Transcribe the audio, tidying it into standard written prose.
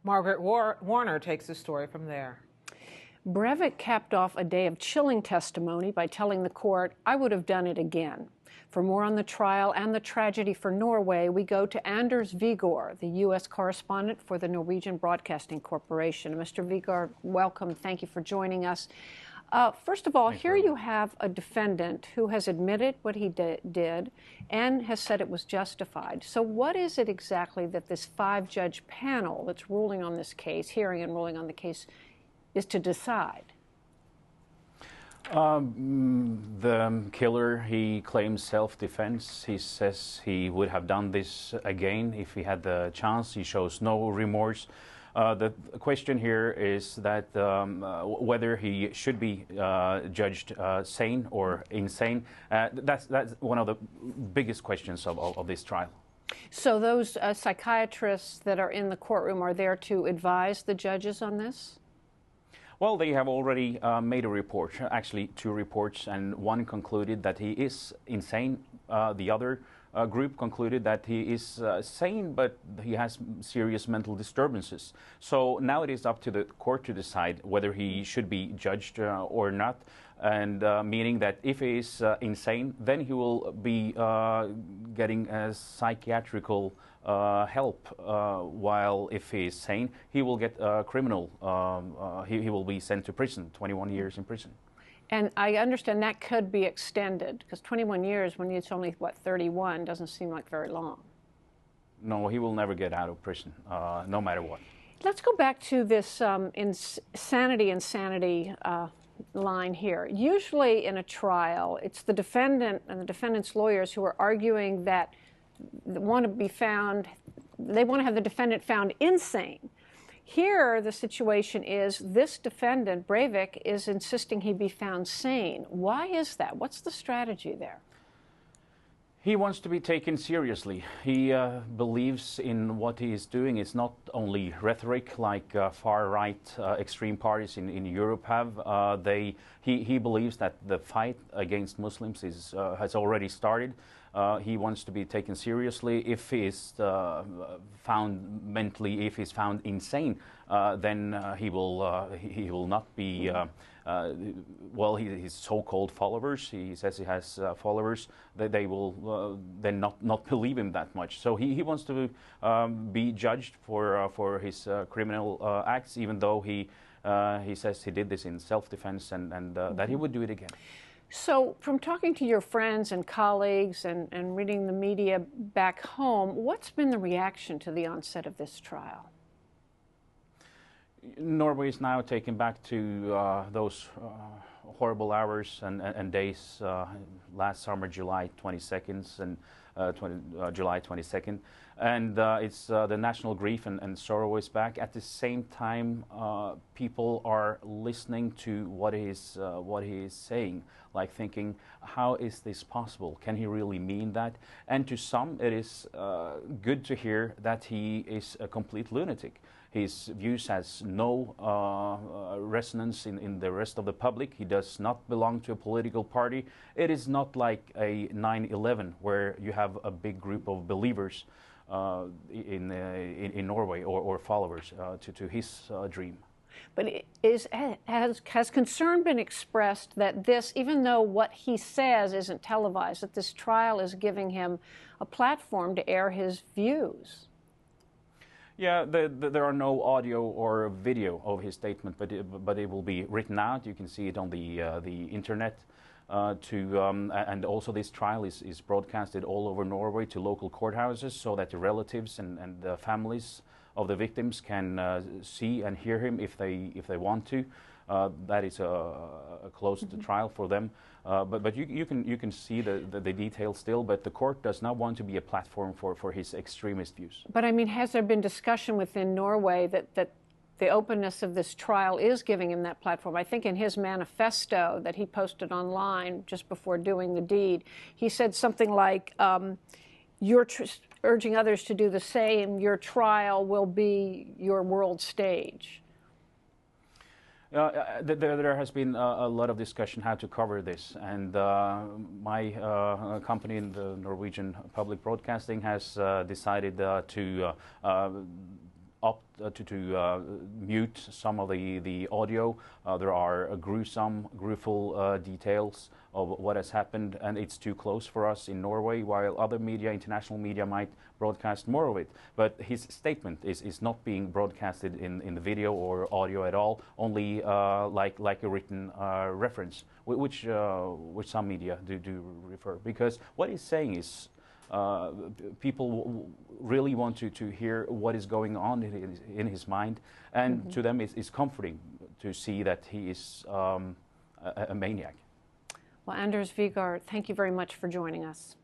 Margaret Warner takes the story from there. Brevik capped off a day of chilling testimony by telling the court, "I would have done it again." For more on the trial and the tragedy for Norway, we go to Anders Tvegard, the U.S. correspondent for the Norwegian Broadcasting Corporation. Mr. Tvegard, welcome. Thank you for joining us. First of all, here you have a defendant who has admitted what he did and has said it was justified. So what is it exactly that this 5-judge panel that's ruling on this case, hearing and ruling on the case, is to decide? The killer, he claims self-defense. He says he would have done this again if he had the chance. He shows no remorse. The question here is that whether he should be judged sane or insane. That's one of the biggest questions of this trial. So those psychiatrists that are in the courtroom are there to advise the judges on this? Well, they have already made a report, actually 2 reports, and one concluded that he is insane. The other group concluded that he is sane, but he has serious mental disturbances. So now it is up to the court to decide whether he should be judged or not, and meaning that if he is insane, then he will be getting a psychiatrical help, while if he is sane, he will get criminal, he will be sent to prison, 21 years in prison. And I understand that could be extended, because 21 years when it's only, what, 31, doesn't seem like very long. No, he will never get out of prison, no matter what. Let's go back to this insanity line here. Usually in a trial, it's the defendant and the defendant's lawyers who are arguing that they want to have the defendant found insane. Here, the situation is this defendant, Breivik, is insisting he be found sane. Why is that? What's the strategy there? He wants to be taken seriously. He believes in what he is doing. It's not only rhetoric like far-right extreme parties in Europe have. He believes that the fight against Muslims has already started. He wants to be taken seriously. If he is found mentally, if he's found insane, then he will not be. Well, his so-called followers, he says he has followers, they will then not believe him that much. So he wants to be judged for his criminal acts, even though he says he did this in self-defense and that he would do it again. So from talking to your friends and colleagues and reading the media back home, what's been the reaction to the onset of this trial? Norway is now taken back to those horrible hours and days last summer, July 22nd and July 22nd, and it's the national grief and sorrow is back. At the same time, people are listening to what he is saying, like thinking, how is this possible? Can he really mean that? And to some, it is good to hear that he is a complete lunatic. His views has no resonance in the rest of the public. He does not belong to a political party. It is not like a 9/11 where you have a big group of believers in Norway or followers to his dream. But has concern been expressed that this, even though what he says isn't televised, that this trial is giving him a platform to air his views? Yeah, there are no audio or video of his statement, but it will be written out. You can see it on the internet. And also this trial is broadcasted all over Norway to local courthouses, so that the relatives and the families of the victims can see and hear him if they want to. That is a closed trial for them. But you can see the details still. But the court does not want to be a platform for his extremist views. But I mean, has there been discussion within Norway that the openness of this trial is giving him that platform? I think in his manifesto that he posted online just before doing the deed, he said something like, "You're urging others to do the same. Your trial will be your world stage." There has been a lot of discussion how to cover this, and my company in the Norwegian Public Broadcasting has decided to opt to mute some of the audio. There are gruesome details of what has happened, and it's too close for us in Norway, while other media, international media, might broadcast more of it. But his statement is not being broadcasted in the video or audio at all, only like a written reference, which some media do refer. Because what he's saying is people really want to hear what is going on in his mind, and to them it's comforting to see that he is a maniac. Well, Anders Tvegard, thank you very much for joining us.